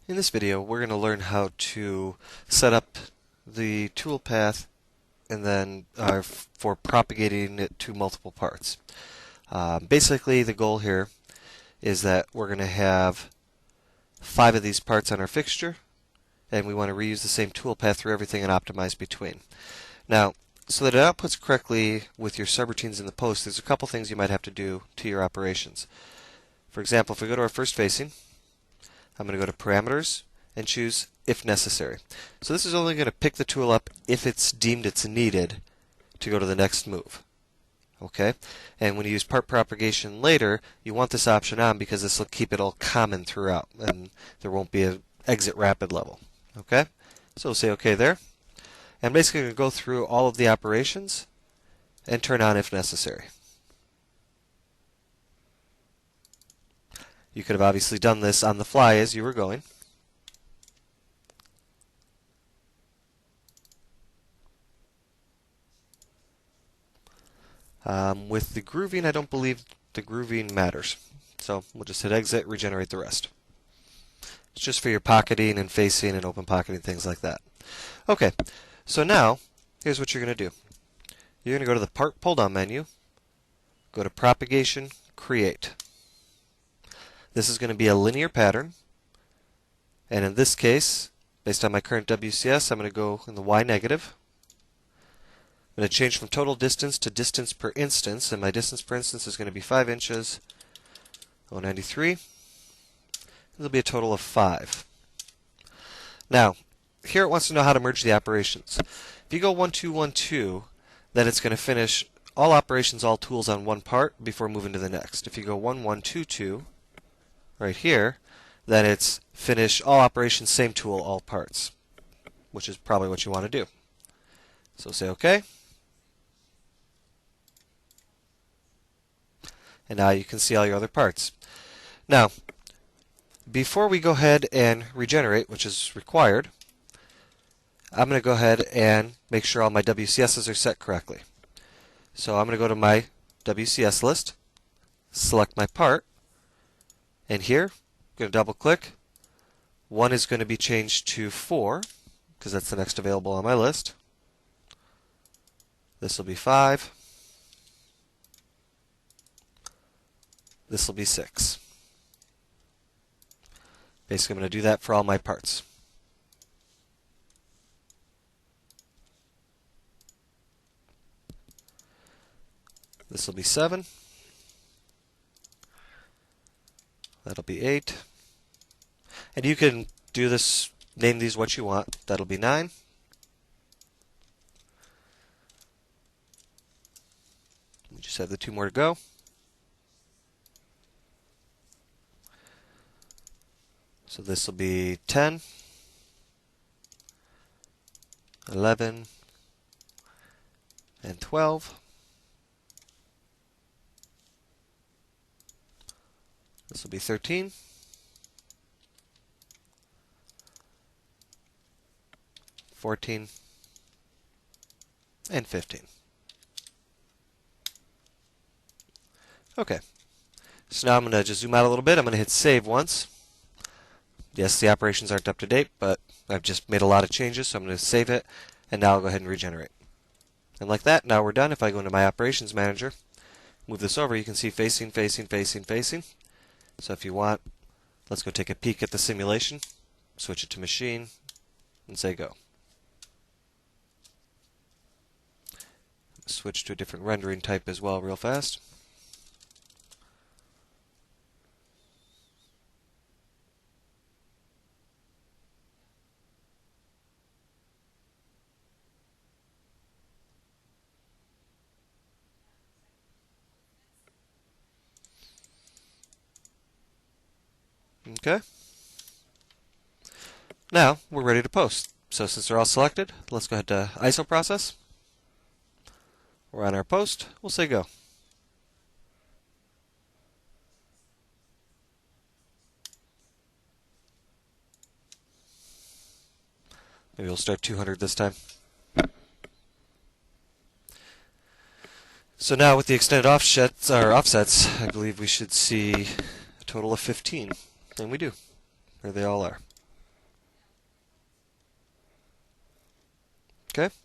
In this video, we're going to learn how to set up the tool path and then for propagating it to multiple parts. Basically, the goal here is that we're going to have 5 of these parts on our fixture, and we want to reuse the same tool path through everything and optimize between. Now, so that it outputs correctly with your subroutines in the post, there's a couple things you might have to do to your operations. For example, if we go to our first facing, I'm going to go to Parameters and choose If Necessary. So this is only going to pick the tool up if it's deemed it's needed to go to the next move. Okay? And when you use part propagation later, you want this option on because this will keep it all common throughout, and there won't be an exit rapid level. Okay? So we'll say OK there. And basically going to go through all of the operations and turn on if necessary. You could have obviously done this on the fly as you were going. With the grooving, I don't believe the grooving matters. So we'll just hit exit, regenerate the rest. It's just for your pocketing and facing and open pocketing, things like that. Okay, so now here's what you're going to do. You're going to go to the Part pull-down menu, go to Propagation, Create. This is going to be a linear pattern, and in this case, based on my current WCS, I'm going to go in the Y negative. I'm going to change from total distance to distance per instance, and my distance per instance is going to be 5 inches, 093. There'll be a total of 5. Now, here it wants to know how to merge the operations. If you go 1, 2, 1, 2, then it's going to finish all operations, all tools on one part before moving to the next. If you go 1, 1, 2, 2, right here, then it's finish all operations, same tool, all parts, which is probably what you want to do. So say OK. And now you can see all your other parts. Now, before we go ahead and regenerate, which is required, I'm going to go ahead and make sure all my WCSs are set correctly. So I'm going to go to my WCS list, select my part, and here, I'm going to double click. 1 is going to be changed to 4, because that's the next available on my list. This will be 5. This will be 6. Basically, I'm going to do that for all my parts. This will be 7. That'll be 8. And you can do this, name these what you want. That'll be 9. We just have the 2 more to go. So this will be 10, 11, and 12. This will be 13, 14, and 15. Okay, so now I'm going to just zoom out a little bit. I'm going to hit save once. Yes, the operations aren't up to date, but I've just made a lot of changes, so I'm going to save it, and now I'll go ahead and regenerate. And like that, now we're done. If I go into my operations manager, move this over, you can see facing, facing, facing, facing. So if you want, let's go take a peek at the simulation, switch it to machine, and say go. Switch to a different rendering type as well real fast. Okay. Now we're ready to post. So since they're all selected, let's go ahead to ISO process. We're on our post. We'll say go. Maybe we'll start 200 this time. So now with the extended offsets, I believe we should see a total of 15. And we do. There they all are. Okay.